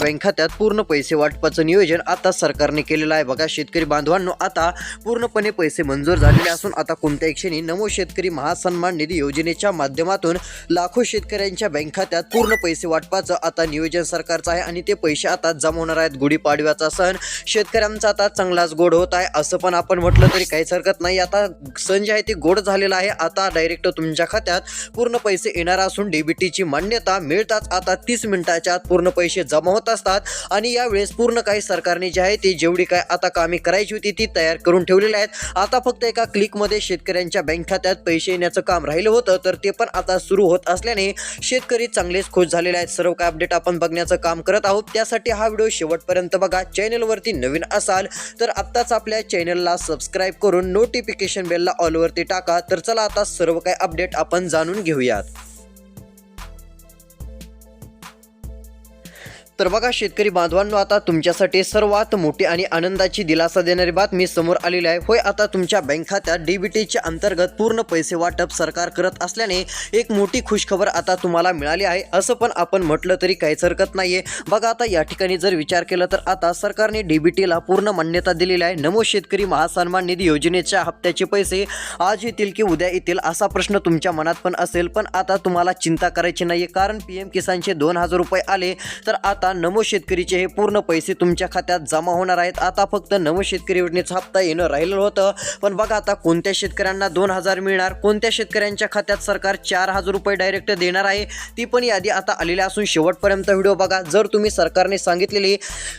Bank खात्यात पूर्ण पैसे वाटपाचं नियोजन आता सरकारने केलेलं आहे। बघा शेतकरी बांधवांनो, आता पूर्णपणे पैसे मंजूर झालेले असून आता कोणत्याही क्षणी नमो शेतकरी महासन्मान निधी योजनेच्या माध्यमातून लाखो शेतकऱ्यांच्या बँक खात्यात पूर्ण पैसे वाटपाचं आता नियोजन सरकारचं आहे आणि ते पैसे आता जमा होणार आहेत। गुढीपाडव्याचा सण शेतकऱ्यांचा आता चांगलाच गोड होत आहे असं पण आपण म्हटलं तरी काहीच हरकत नाही। आता सण जे आहे ते गोड झालेला आहे। आता डायरेक्ट तुमच्या खात्यात पूर्ण पैसे येणार असून डीबीटीची मान्यता मिळताच आता 30 मिनिटाच्या आत पूर्ण पैसे जमा होत असतात आणि यावेळेस पूर्ण काही सरकारने जे आहे ती जेवढी काय आता कामे करायची होती ती तयार करून ठेवलेली आहेत। आता फक्त एका क्लिकमध्ये शेतकऱ्यांच्या बँक खात्यात पैसे येण्याचं काम राहिलं होतं तर ते पण आता सुरू होत असल्याने शेतकरी चांगलेच खुश झालेले आहेत। सर्व काय अपडेट आपण बघण्याचं काम करत आहोत, त्यासाठी हा व्हिडिओ शेवटपर्यंत बघा। चॅनलवरती नवीन असाल तर आत्ताच आपल्या चॅनलला सबस्क्राईब करून नोटिफिकेशन बेलला ऑल वरती टाका। तर चला आता सर्व काय अपडेट आपण जाणून घेऊयात। तर बघा शेतकरी बांधवांनो, आता तुमच्यासाठी सर्वात मोठी आणि आनंदाची दिलासा देणारी बातमी समोर आलेली आहे। होय, आता तुमच्या बँक खात्यात डीबीटीच्या अंतर्गत पूर्ण पैसे वाटप सरकार करत असल्याने एक मोठी खुशखबर आता तुम्हाला मिळाली आहे असं पण आपण म्हटलं तरी काहीच हरकत नाहीये। बघा आता या ठिकाणी जर विचार केला तर आता सरकारने डीबीटीला पूर्ण मान्यता दिलेली आहे। नमो शेतकरी महासन्मान निधी योजनेच्या हप्त्याचे पैसे आज येतील की उद्या येतील असा प्रश्न तुमच्या मनात पण असेल, पण आता तुम्हाला चिंता करायची नाहीये, कारण पीएम किसानचे 2000 रुपये आले तर आता नमो शेतकरीचे हे पूर्ण पैसे तुमच्या खात्यात जमा होणार आहेत। आता फक्त नमो शेतकरी योजनेचा हप्ता येणं राहिलं होतं, पण बघा आता कोणत्या शेतकऱ्यांना 2000 मिळणार, कोणत्या शेतकऱ्यांच्या खात्यात सरकार 4000 रुपये डायरेक्ट देणार आहे ती पण यादी आता आलेली असून शेवटपर्यंत व्हिडिओ बघा। जर तुम्ही सरकारने सांगितलेली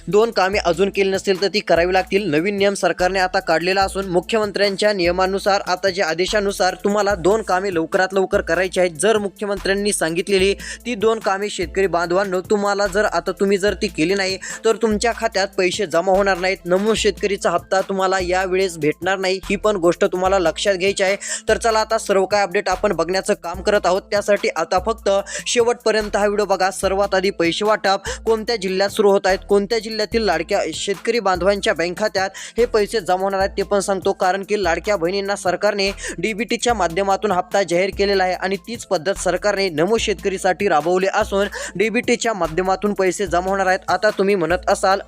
2 कामे अजून केली नसतील तर ती करावी लागतील। नवीन नियम सरकारने आता काढलेला असून मुख्यमंत्र्यांच्या नियमानुसार आता जे आदेशानुसार तुम्हाला 2 कामे लवकरात लवकर करायची आहेत। जर मुख्यमंत्र्यांनी सांगितलेली ती 2 कामे शेतकरी बांधवांनो तुम्हाला जर आता तुम्ही जर ती केली नाही तर तुमच्या खात्यात पैसे जमा होणार नाहीत। नमो शेतकरीचा हप्ता तुम्हाला यावेळेस भेटणार नाही, ही पण गोष्ट तुम्हाला लक्षात घ्यायची आहे। तर चला आता सर्व काय अपडेट आपण बघण्याचं काम करत आहोत, त्यासाठी आता फक्त शेवटपर्यंत हा व्हिडिओ बघा। सर्वात आधी पैसे वाटप कोणत्या जिल्ह्यात सुरू होत आहेत, कोणत्या जिल्ह्यातील लाडक्या शेतकरी बांधवांच्या बँक खात्यात हे पैसे जमा होणार आहेत ते पण सांगतो, कारण की लाडक्या बहिणींना सरकारने डीबीटीच्या माध्यमातून हप्ता जाहीर केलेला आहे आणि तीच पद्धत सरकारने नमो शेतकरीसाठी राबवली असून डीबीटीच्या माध्यमातून पैसे जमा होणार आहेत। आता तुम्ही म्हणत असाल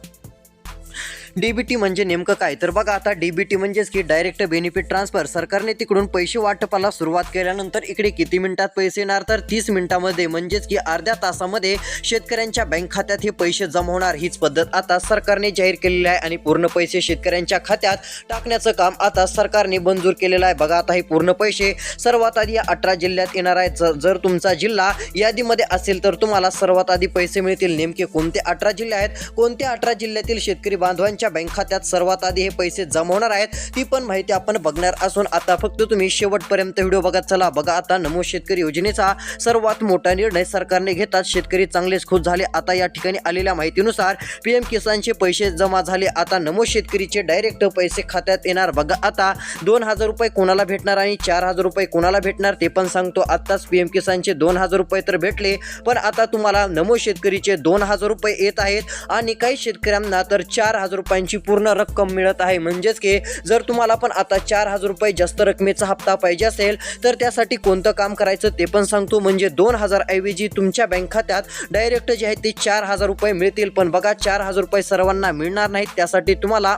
डीबीटी म्हणजे नेमकं काय, तर बघा आता डीबीटी म्हणजेच की डायरेक्ट बेनिफिट ट्रान्सफर। सरकारने तिकडून पैसे वाटपाला सुरुवात केल्यानंतर इकडे किती मिनिटात पैसे येणार, तर 30 मिनिटांमध्ये म्हणजेच की अर्ध्या तासामध्ये शेतकऱ्यांच्या बँक खात्यात हे पैसे जमा होणार। हीच पद्धत आता सरकारने जाहीर केलेली आहे आणि पूर्ण पैसे शेतकऱ्यांच्या खात्यात टाकण्याचं काम आता सरकारने मंजूर केलेलं आहे। बघा आता हे पूर्ण पैसे सर्वात आधी या 18 जिल्ह्यात येणार आहेत। जर तुमचा जिल्हा यादीमध्ये असेल तर तुम्हाला सर्वात आधी पैसे मिळतील। नेमके कोणते 18 जिल्हे आहेत, कोणत्या 18 जिल्ह्यातील शेतकरी बांधवांच्या बँक खात्यात सर्वात आधी हे पैसे जमा होणार आहेत ती पण माहिती आपण बघणार असून आता फक्त तुम्ही शेवटपर्यंत व्हिडिओ बघत चला। बघा आता नमो शेतकरी योजनेचा सर्वात मोठा निर्णय सरकारने घेतात शेतकरी चांगलेच खुश झाले। आता या ठिकाणी आलेल्या माहितीनुसार पीएम किसानचे पैसे जमा झाले। आता नमो शेतकरीचे डायरेक्ट पैसे खात्यात येणार। बघा आता 2000 रुपये कोणाला भेटणार आणि 4000 रुपये कोणाला भेटणार ते पण सांगतो। आताच पीएम किसानचे 2000 रुपये तर भेटले, पण आता तुम्हाला नमो शेतकरीचे 2000 रुपये येत आहेत आणि काही शेतकऱ्यांना तर 4000 रुपयांची पूर्ण रक्कम मिळत आहे। म्हणजेच की जर तुम्हाला पण आता 4000 रुपये जास्त रकमेचा हप्ता पाहिजे असेल तर त्यासाठी कोणतं काम करायचं ते पण सांगतो। म्हणजे 2000 ऐवजी तुमच्या बँक खात्यात डायरेक्ट जे आहे ते 4000 रुपये मिळतील, पण बघा 4000 रुपये सर्वांना मिळणार नाहीत, त्यासाठी तुम्हाला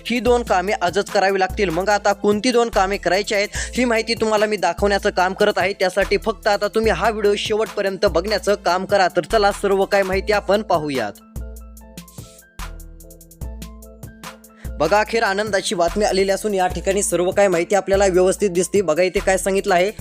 ही 2 कामे आजच करावी लागतील। मग आता कोणती 2 कामे करायची आहेत ही माहिती तुम्हाला मी दाखवण्याचं काम करत आहे, त्यासाठी फक्त आता तुम्ही हा व्हिडिओ शेवटपर्यंत बघण्याचं काम करा। तर चला सर्व काय माहिती आपण पाहूयात। बघा अखेर आनंदाची बातमी आलेली असून या ठिकाणी सर्व काय माहिती आपल्याला व्यवस्थित दिसते। बघा इथे काय सांगितलं आहे,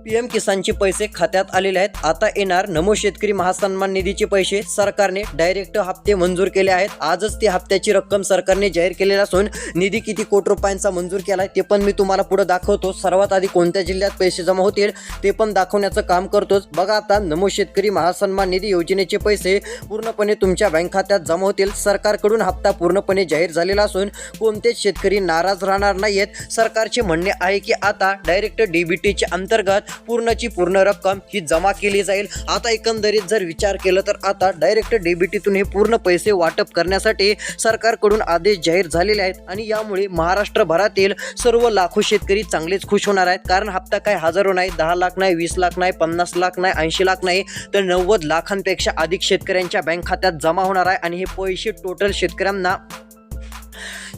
पीएम किसानचे पैसे खात्यात आलेले आहेत। आता येणार नमो शेतकरी महासन्मान निधीचे पैसे, सरकारने डायरेक्ट हप्ते मंजूर केले आहेत। आजच ती हप्त्याची रक्कम सरकारने जाहीर केलेली असून निधी किती कोटी रुपयांचा मंजूर केला आहे ते पण मी तुम्हाला पुढे दाखवतो। सर्वात आधी कोणत्या जिल्ह्यात पैसे जमा होतील ते पण दाखवण्याचं काम करतोच। बघा आता नमो शेतकरी महासन्मान निधी योजनेचे पैसे पूर्णपणे तुमच्या बँक खात्यात जमा होतील। सरकारकडून हप्ता पूर्णपणे जाहीर झालेला असून कोणतेच शेतकरी नाराज राहणार नाहीयेत। सरकारचे म्हणणे आहे की आता डायरेक्ट डीबीटीच्या अंतर्गत पूर्णची पूर्ण रक्कम ही जमा केली जाईल। आता एकंदरीत जर विचार केला तर आता डायरेक्ट डीबीटीतून हे पूर्ण पैसे वाटप करण्यासाठी सरकारकडून आदेश जाहीर झालेले आहेत आणि यामुळे महाराष्ट्रभरातील सर्व लाखो शेतकरी चांगलेच खुश होणार आहेत। कारण हप्ता काय हजारो नाही, 10 लाख नाही, 20 लाख नाही, 50 लाख नाही, 80 लाख नाही, तर 90 लाखांपेक्षा अधिक शेतकऱ्यांच्या बँक खात्यात जमा होणार आहे आणि हे पैसे टोटल शेतकऱ्यांना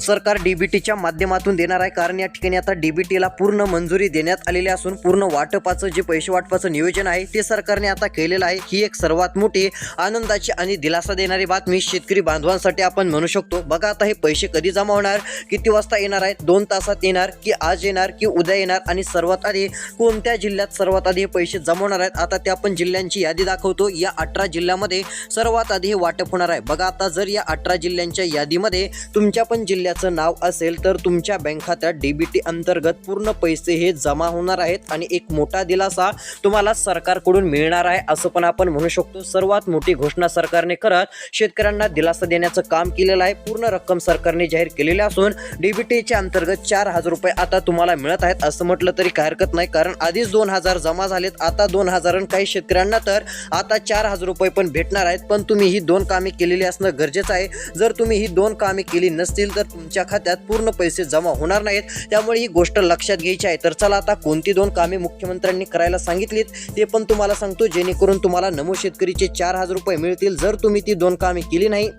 सरकार डीबीटीच्या माध्यमातून देणार आहे। कारण या ठिकाणी आता डीबीटीला पूर्ण मंजुरी देण्यात आलेली असून पूर्ण वाटपाचं जे पैसे वाटपाचं नियोजन आहे ते सरकारने आता केलेलं आहे। ही एक सर्वात मोठी आनंदाची आणि दिलासा देणारी बातमी शेतकरी बांधवांसाठी आपण म्हणू शकतो। बघा आता हे पैसे कधी जमा होणार, किती वाजता येणार आहेत, 2 तासात येणार की आज येणार की उद्या येणार आणि सर्वात आधी कोणत्या जिल्ह्यात सर्वात आधी हे पैसे जमा होणार आहेत, आता ते आपण जिल्ह्यांची यादी दाखवतो। या 18 जिल्ह्यामध्ये सर्वात आधी हे वाटप होणार आहे। बघा आता जर या 18 जिल्ह्यांच्या यादीमध्ये तुमच्या पण जिल्ह्याचं नाव असेल तर तुमच्या बँक खात्यात डीबीटी अंतर्गत पूर्ण पैसे हे जमा होणार आहेत आणि एक मोठा दिलासा तुम्हाला सरकारकडून मिळणार आहे असं पण आपण म्हणू शकतो। सर्वात मोठी घोषणा सरकारने करत शेतकऱ्यांना दिलासा देण्याचं काम केलेलं आहे। पूर्ण रक्कम सरकारने जाहीर केलेली असून डीबीटीच्या अंतर्गत 4,000 रुपये आता तुम्हाला मिळत आहेत असं म्हटलं तरी काही हरकत नाही। कारण आधीच 2,000 जमा झालेत, आता 2,000 आणि काही शेतकऱ्यांना तर आता 4,000 रुपये पण भेटणार आहेत। पण तुम्ही ही 2 कामे केलेली असणं गरजेचं आहे। जर तुम्ही ही 2 कामे केली नसतील तर तुमच्या खात्यात पूर्ण पैसे जमा होणार नाहीत, त्यामुळे ही गोष्ट लक्षात घ्यायची आहे। तर चला आता कोणती 2 कामे मुख्यमंत्र्यांनी करायला सांगितलीत ते पण तुम्हाला सांगतो, जेणेकरून तुम्हाला नमो शेतकरीचे 4,000 रुपये मिळतील। जर तुम्ही ती 2 कामे केली नाही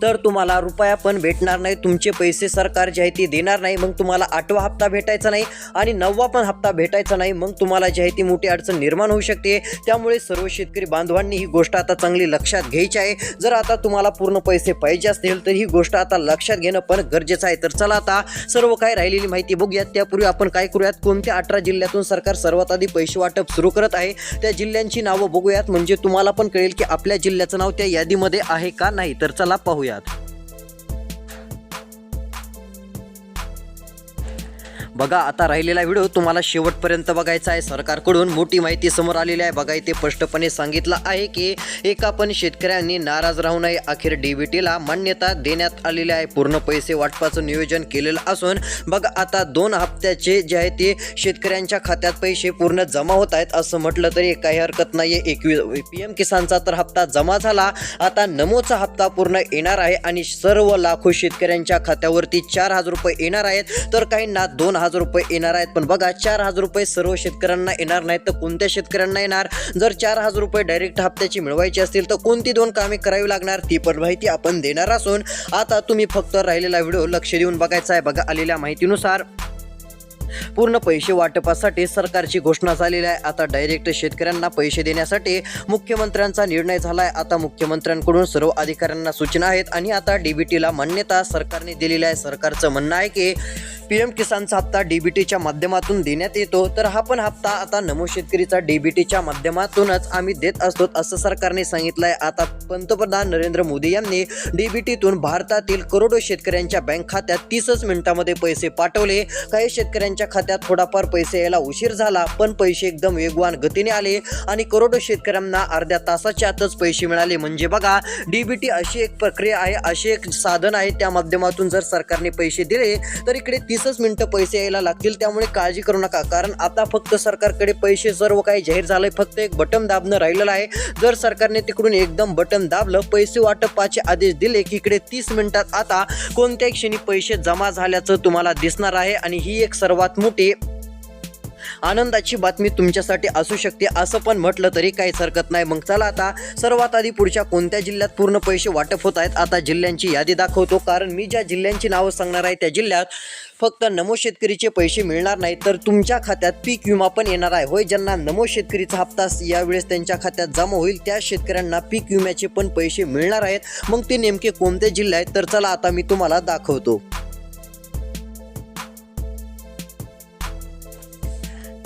तर तुम्हाला रुपया पण भेटणार नाही, तुमचे पैसे सरकार जे आहे ते देणार नाही। मग तुम्हाला 8वा हप्ता भेटायचा नाही आणि 9वा पण हप्ता भेटायचा नाही, मग तुम्हाला जे आहे ती मोठी अडचण निर्माण होऊ शकते। त्यामुळे सर्व शेतकरी बांधवांनी ही गोष्ट आता चांगली लक्षात घ्यायची आहे। जर आता तुम्हाला पूर्ण पैसे पाहिजे असतील तर ही गोष्ट आता लक्षात घेणं पण गरजेचं आहे। तर चला आता सर्व काही राहिलेली माहिती बघूयात। त्यापूर्वी आपण काय करूयात, कोणत्या 18 जिल्ह्यातून सरकार सर्वात आधी पैसे वाटप सुरू करत आहे त्या जिल्ह्यांची नावं बघूयात, म्हणजे तुम्हाला पण कळेल की आपल्या जिल्ह्याचं नाव त्या यादीमध्ये आहे का नाही। तर चला पाहूयात। बघा आता राहिलेला व्हिडिओ तुम्हाला शेवटपर्यंत बघायचा आहे। सरकारकडून मोठी माहिती समोर आलेली आहे। बघा इथे स्पष्टपणे सांगितलं आहे की एका पण शेतकऱ्यांनी नाराज राहू नये, अखेर डीबीटीला मान्यता देण्यात आलेली आहे। पूर्ण पैसे वाटपाचं नियोजन केलेलं असून बघा आता 2 हप्त्याचे जे आहे ते शेतकऱ्यांच्या खात्यात पैसे पूर्ण जमा होत आहेत असं म्हटलं तरी काही हरकत नाहीये। 21 PM किसानचा तर हप्ता जमा झाला, आता नमोचा हप्ता पूर्ण येणार आहे आणि सर्व लाखो शेतकऱ्यांच्या खात्यावरती 4,000 रुपये येणार आहेत, तर काहींना 2,000 रुपये येणार आहेत। पण बघा 4,000 रुपये सर्व शेतकऱ्यांना येणार नाहीत, तर कोणत्या शेतकऱ्यांना येणार? जर 4,000 रुपये डायरेक्ट हप्त्याची मिळवायची असतील तर कोणती 2 कामे करावी लागणार ती पण माहिती आपण देणार असून आता तुम्ही फक्त राहिलेला व्हिडिओ लक्ष देऊन बघायचा आहे। बघा आलेल्या माहितीनुसार पूर्ण पैसे वाटपासाठी सरकारची घोषणा झालेली आहे। आता डायरेक्ट शेतकऱ्यांना पैसे देण्यासाठी मुख्यमंत्र्यांचा निर्णय झाला आहे। आता मुख्यमंत्र्यांकडून सर्व अधिकाऱ्यांना सूचना आहेत आणि आता डीबीटीला मान्यता सरकारने दिलेली आहे। सरकारचं म्हणणं आहे की PM किसानचा हप्ता डीबीटीच्या माध्यमातून देण्यात येतो, तर हा पण हप्ता आता नमो शेतकरीचा डीबीटीच्या माध्यमातूनच आम्ही देत असतो असं सरकारने सांगितलं आहे। आता पंतप्रधान नरेंद्र मोदी यांनी डीबीटीतून भारतातील करोडो शेतकऱ्यांच्या बँक खात्यात 30 मिनिटांमध्ये पैसे पाठवले। काही शेतकऱ्यांच्या खात्यात थोडाफार पैसे यायला उशीर झाला, पण पैसे एकदम वेगवान गतीने आले आणि करोडो शेतकऱ्यांना अर्ध्या तासाच्या आतच पैसे मिळाले। म्हणजे बघा डीबीटी अशी एक प्रक्रिया आहे, अशी एक साधन आहे, त्या माध्यमातून जर सरकारने पैसे दिले तर इकडे 30 मिनिटं पैसे यायला लागतील। त्यामुळे काळजी करू नका, कारण आता फक्त सरकारकडे पैसे सर्व काही जाहीर झालंय, फक्त एक बटन दाबणं राहिलेलं आहे। जर सरकारने तिकडून एकदम बटन दाबलं, पैसे वाटपाचे आदेश दिले की इकडे 30 मिनिटात आता कोणत्याही क्षणी पैसे जमा झाल्याचं तुम्हाला दिसणार आहे आणि ही एक सर्वात मोठी आनंदाची बातमी तुमच्यासाठी असू शकते असं पण म्हटलं तरी काहीच हरकत नाही। मग चला आता सर्वात आधी पुढच्या कोणत्या जिल्ह्यात पूर्ण पैसे वाटप होत आहेत आता जिल्ह्यांची यादी दाखवतो। कारण मी ज्या जिल्ह्यांची नावं सांगणार आहे त्या जिल्ह्यात फक्त नमो शेतकरीचे पैसे मिळणार नाही, तर तुमच्या खात्यात पीक विमा पण येणार आहे। होय, ज्यांना नमो शेतकरीचा हप्ता यावेळेस त्यांच्या खात्यात जमा होईल त्या शेतकऱ्यांना पीक विम्याचे पण पैसे मिळणार आहेत। मग ते नेमके कोणते जिल्हे आहेत तर चला आता मी तुम्हाला दाखवतो।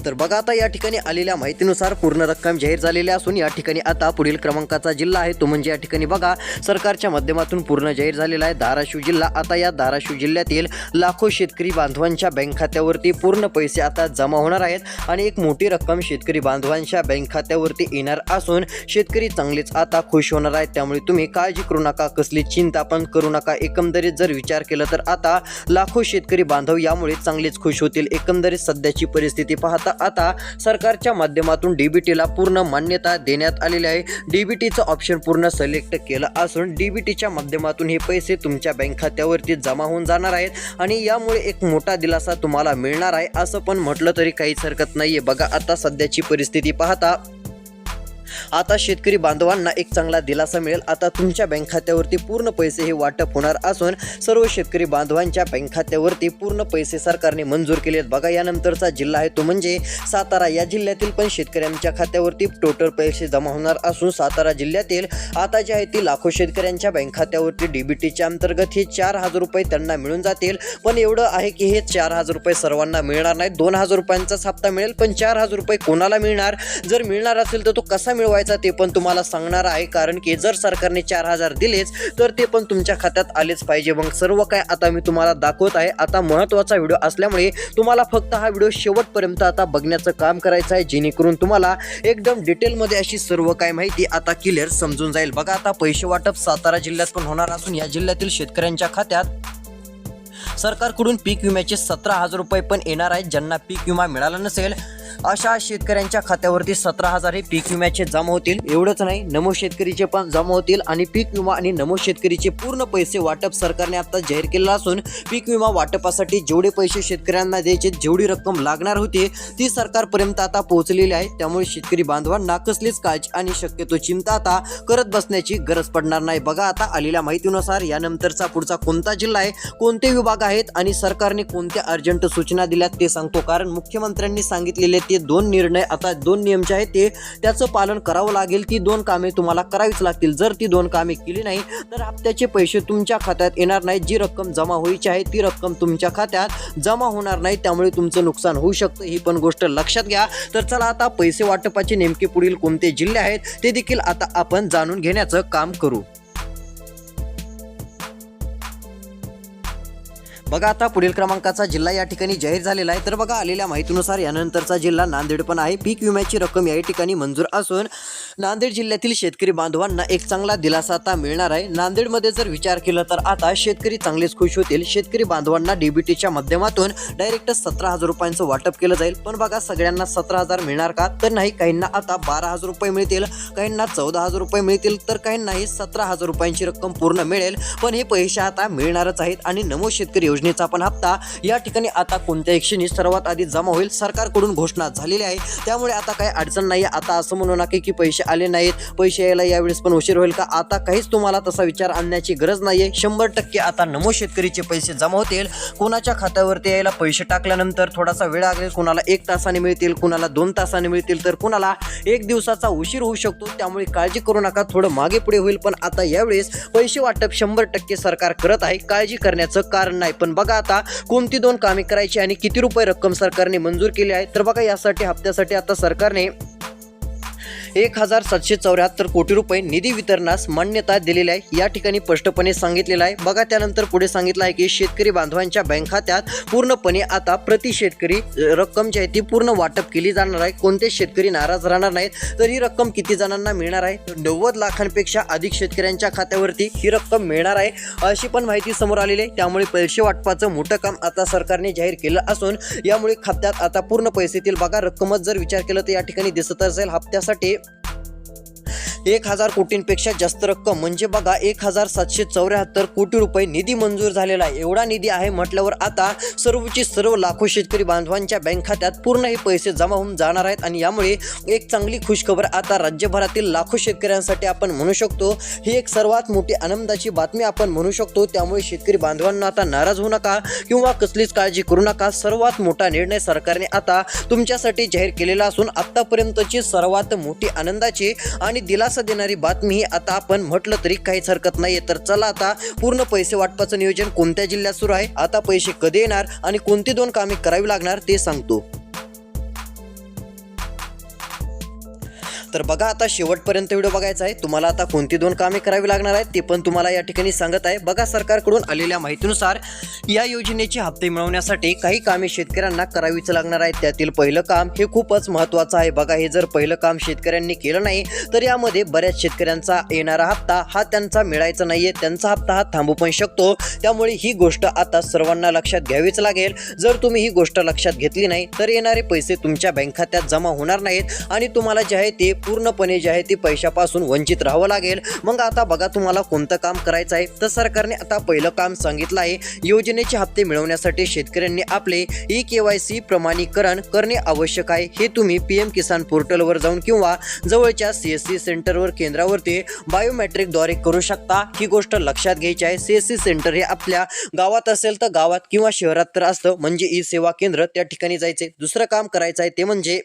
तर बघा आता या ठिकाणी आलेल्या माहितीनुसार पूर्ण रक्कम जाहीर झालेली असून या ठिकाणी आता पुढील क्रमांकाचा जिल्हा आहे तो म्हणजे या ठिकाणी बघा सरकारच्या माध्यमातून पूर्ण जाहीर झालेला आहे धाराशिव जिल्हा। आता या धाराशिव जिल्ह्यातील लाखो शेतकरी बांधवांच्या बँक खात्यावरती पूर्ण पैसे आता जमा होणार आहेत आणि एक मोठी रक्कम शेतकरी बांधवांच्या बँक खात्यावरती येणार असून शेतकरी चांगलेच आता खुश होणार आहेत। त्यामुळे तुम्ही काळजी करू नका, कसली चिंता पण करू नका। एकंदरीत जर विचार केला तर आता लाखो शेतकरी बांधव यामुळे चांगलेच खुश होतील। एकंदरीत सध्याची परिस्थिती पाहता आता सरकारच्या माध्यमातून डीबीटीला पूर्ण मान्यता देण्यात आलेली आहे. डीबीटीचं ऑप्शन पूर्ण सिलेक्ट केलं असून डीबीटीच्या माध्यमातून हे पैसे तुमच्या बँक खात्यावरती जमा होऊन जाणार आहेत आणि यामुळे एक मोठा दिलासा तुम्हाला मिळणार आहे असं पण म्हटलं तरी काहीच हरकत नाहीये. बघा आता सध्याची परिस्थिती पाहता आता शेतकरी बांधवांना एक चांगला दिलासा मिळेल. आता तुमच्या बँक खात्यावरती पूर्ण पैसे हे वाटप होणार असून सर्व शेतकरी बांधवांच्या बँक खात्यावरती पूर्ण पैसे सरकारने मंजूर केले आहेत. बघा यानंतरचा जिल्हा आहे तो म्हणजे सातारा. या जिल्ह्यातील पण शेतकऱ्यांच्या खात्यावरती टोटल पैसे जमा होणार असून सातारा जिल्ह्यातील आता जे आहे ती लाखो शेतकऱ्यांच्या बँक खात्यावरती डीबीटीच्या अंतर्गत हे 4,000 रुपये त्यांना मिळून जातील. पण एवढं आहे की हे 4,000 रुपये सर्वांना मिळणार नाहीत. 2,000 रुपयांचाच हप्ता मिळेल. पण 4,000 रुपये कोणाला मिळणार, जर मिळणार असेल तर तो कसा मिळवायचा ते पण तुम्हाला सांगणार आहे. कारण की जर सरकारने 4,000 दिलेच तर ते पण तुमच्या खात्यात आलेच पाहिजे. मग सर्व काय आता मी तुम्हाला दाखवत आहे. आता महत्त्वाचा व्हिडिओ असल्यामुळे तुम्हाला फक्त हा व्हिडिओ शेवटपर्यंत आता बघण्याचं काम करायचं आहे, जेणेकरून तुम्हाला एकदम डिटेलमध्ये अशी सर्व काय माहिती आता क्लिअर समजून जाईल. बघा आता पैसे वाटप सातारा जिल्ह्यात पण होणार असून या जिल्ह्यातील शेतकऱ्यांच्या खात्यात सरकारकडून पीक विम्याचे 17,000 रुपये पण येणार आहेत. ज्यांना पीक विमा मिळाला नसेल अशा शेतकऱ्यांच्या खात्यावरती 17,000 हे पीक विम्याचे जमा होतील. एवढंच नाही, नमो शेतकरीचे पण जमा होतील आणि पीक विमा आणि नमो शेतकरीचे पूर्ण पैसे वाटप सरकारने आता जाहीर केलं असून पीक विमा वाटपासाठी जेवढे पैसे शेतकऱ्यांना द्यायचे, जेवढी रक्कम लागणार होती ती सरकारपर्यंत आता पोहोचलेली आहे. त्यामुळे शेतकरी बांधवांना कसलीच काळजी आणि शक्यतो चिंता आता करत बसण्याची गरज पडणार नाही. बघा आता आलेल्या माहितीनुसार यानंतरचा पुढचा कोणता जिल्हा आहे, कोणते विभाग आहेत आणि सरकारने कोणत्या अर्जंट सूचना दिल्यात ते सांगतो. कारण मुख्यमंत्र्यांनी सांगितलेले ते 2 निर्णय, आता 2 नियम जे आहेत ते त्याचं पालन करावं लागेल. ती 2 कामे तुम्हाला करावीच लागतील. जर ती 2 कामे केली नाही तर हप्त्याचे पैसे तुमच्या खात्यात येणार नाही. जी रक्कम जमा व्हायची आहे ती रक्कम तुमच्या खात्यात जमा होणार नाही. त्यामुळे तुमचं नुकसान होऊ शकतं, ही पण गोष्ट लक्षात घ्या. तर चला आता पैसे वाटपाचे नेमके पुढील कोणते जिल्हे आहेत ते देखील आता आपण जाणून घेण्याचं काम करू. बघा आता पुढील क्रमांकाचा जिल्हा या ठिकाणी जाहीर झालेला आहे. तर बघा आलेल्या माहितीनुसार यानंतरचा जिल्हा नांदेड पण आहे. पीक विम्याची रक्कम या ठिकाणी मंजूर असून नांदेड जिल्ह्यातील शेतकरी बांधवांना एक चांगला दिलासा आता मिळणार आहे. नांदेडमध्ये जर विचार केला तर आता शेतकरी चांगलेच खुश होतील. शेतकरी बांधवांना डीबीटीच्या माध्यमातून डायरेक्ट 17,000 रुपयांचं वाटप केलं जाईल. पण बघा सगळ्यांना 17,000 मिळणार का, तर नाही. काहींना आता 12,000 रुपये मिळतील, काहींना 14,000 रुपये मिळतील, तर काहींनाही 17,000 रुपयांची रक्कम पूर्ण मिळेल. पण हे पैसे आता मिळणारच आहेत आणि नमो शेतकरी योजनेचा पण हप्ता या ठिकाणी आता कोणत्या क्षणी सर्वात आधी जमा होईल, सरकारकडून घोषणा झालेली आहे. त्यामुळे आता काही अडचण नाही. आता असं म्हणू नका की पैसे आले नाहीत, पैसे यायला यावेळेस पण उशीर होईल का, आता काहीच तुम्हाला तसा विचार आणण्याची गरज नाहीये. 100% आता नमो शेतकरीचे पैसे जमा होतील. कोणाच्या खात्यावरती यायला पैसे टाकल्यानंतर थोडासा वेळ लागेल, कोणाला 1 तासाने मिळतील, कोणाला 2 तासाने मिळतील, तर कोणाला 1 दिवसाचा उशीर होऊ शकतो. त्यामुळे काळजी करू नका, थोडं मागे पुढे होईल. पण आता यावेळेस पैसे वाटप 100% सरकार करत आहे, काळजी करण्याचं कारण नाही. पण बघा आता कोणती 2 कामे करायची आणि किती रुपये रक्कम सरकारने मंजूर केली आहे. तर बघा यासाठी हप्त्यासाठी आता सरकारने 1,774 कोटी रुपये निधी वितरणास मान्यता दिलेली आहे. या ठिकाणी स्पष्टपणे सांगितलेलं आहे. बघा त्यानंतर पुढे सांगितलं आहे की शेतकरी बांधवांच्या बँक खात्यात पूर्णपणे आता प्रति शेतकरी रक्कम जी आहे ती पूर्ण वाटप केली जाणार आहे. कोणते शेतकरी नाराज राहणार नाहीत. तर ही रक्कम किती जणांना मिळणार आहे, 90 लाखांपेक्षा अधिक शेतकऱ्यांच्या खात्यावरती ही रक्कम मिळणार आहे, अशी पण माहिती समोर आलेली आहे. त्यामुळे पैसे वाटपाचं मोठं काम आता सरकारने जाहीर केलं असून यामुळे खात्यात आता पूर्ण पैसे येतील. बघा रक्कमच जर विचार केला तर या ठिकाणी दिसत असेल हप्त्यासाठी 1,000 कोटींपेक्षा जास्त रक्कम म्हणजे बघा 1,774 कोटी रुपये निधी मंजूर झालेला आहे. एवढा निधी आहे म्हटल्यावर आता सर्वची सर्व लाखो शेतकरी बांधवांच्या बँक खात्यात पूर्ण हे पैसे जमा होऊन जाणार आहेत आणि यामुळे एक चांगली खुशखबर आता राज्यभरातील लाखो शेतकऱ्यांसाठी आपण म्हणू शकतो. ही एक सर्वात मोठी आनंदाची बातमी आपण म्हणू शकतो. त्यामुळे शेतकरी बांधवांना आता नाराज होऊ नका किंवा कसलीच काळजी करू नका. सर्वात मोठा निर्णय सरकारने आता तुमच्यासाठी जाहीर केलेला असून आतापर्यंतची सर्वात मोठी आनंदाची आणि दिलासा देणारी बातमी ही आता आपण म्हटलं तरी काहीच हरकत नाहीये. तर चला आता पूर्ण पैसे वाटपाचं नियोजन कोणत्या जिल्ह्यात सुरू आहे, आता पैसे कधी येणार आणि कोणती 2 कामे करावी लागणार ते सांगतो. तर बघा आता शेवटपर्यंत व्हिडिओ बघायचा आहे. तुम्हाला आता कोणती 2 कामे करावी लागणार आहेत ते पण तुम्हाला या ठिकाणी सांगत आहे. बघा सरकारकडून आलेल्या माहितीनुसार या योजनेचे हप्ते मिळवण्यासाठी काही कामे शेतकऱ्यांना करावीच लागणार आहेत. त्यातील पहिलं काम हे खूपच महत्त्वाचं आहे. बघा हे जर पहिलं काम शेतकऱ्यांनी केलं नाही तर यामध्ये बऱ्याच शेतकऱ्यांचा येणारा हप्ता हा त्यांचा मिळायचा नाहीये. त्यांचा हप्ता हा थांबू पण शकतो. त्यामुळे ही गोष्ट आता सर्वांना लक्षात घ्यावीच लागेल. जर तुम्ही ही गोष्ट लक्षात घेतली नाही तर येणारे पैसे तुमच्या बँक खात्यात जमा होणार नाहीत आणि तुम्हाला जे आहे ते पूर्णपणे जे आहे ते पैशापासून वंचित राहावं लागेल. मग आता बघा तुम्हाला कोणतं काम करायचं आहे. तर सरकारने आता पहिलं काम सांगितलं आहे. योजनेचे हप्ते मिळवण्यासाठी शेतकऱ्यांनी आपले KYC प्रमाणीकरण करणे आवश्यक आहे. हे तुम्ही PM किसान पोर्टलवर जाऊन किंवा जवळच्या CSC सेंटरवर केंद्रावरती बायोमेट्रिकद्वारे करू शकता. ही गोष्ट लक्षात घ्यायची आहे. CSC सेंटर हे आपल्या गावात असेल तर गावात किंवा शहरात तर असतं म्हणजे सेवा केंद्र त्या ठिकाणी जायचे. दुसरं काम करायचं आहे ते म्हणजे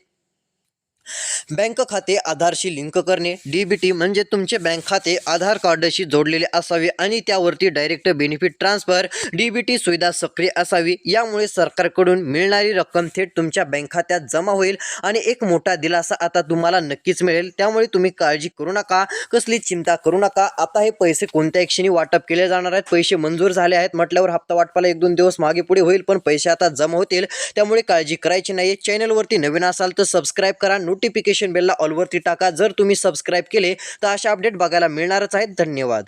बँक खाते आधारशी लिंक करणे. DBT म्हणजे तुमचे बँक खाते आधार कार्डशी जोडलेले असावे आणि त्यावरती डायरेक्ट बेनिफिट ट्रान्सफर DBT सुविधा सक्रिय असावी. यामुळे सरकारकडून मिळणारी रक्कम थेट तुमच्या बँक खात्यात जमा होईल आणि एक मोठा दिलासा आता तुम्हाला नक्कीच मिळेल. त्यामुळे तुम्ही काळजी करू नका, कसली चिंता करू नका. आता हे पैसे कोणत्या क्षणी वाटप केले जाणार आहेत. पैसे मंजूर झाले आहेत म्हटल्यावर हप्ता वाटपाला 1-2 दिवस मागे पुढे होईल पण पैसे आता जमा होतील. त्यामुळे काळजी करायची नाही. चॅनलवरती नवीन असाल तर सबस्क्राईब करा. नोटिफिकेशन बेलला ऑलवरती टाका. जर तुम्ही सबस्क्राईब केले तर अशा अपडेट बघायला मिळणारच आहेत. धन्यवाद.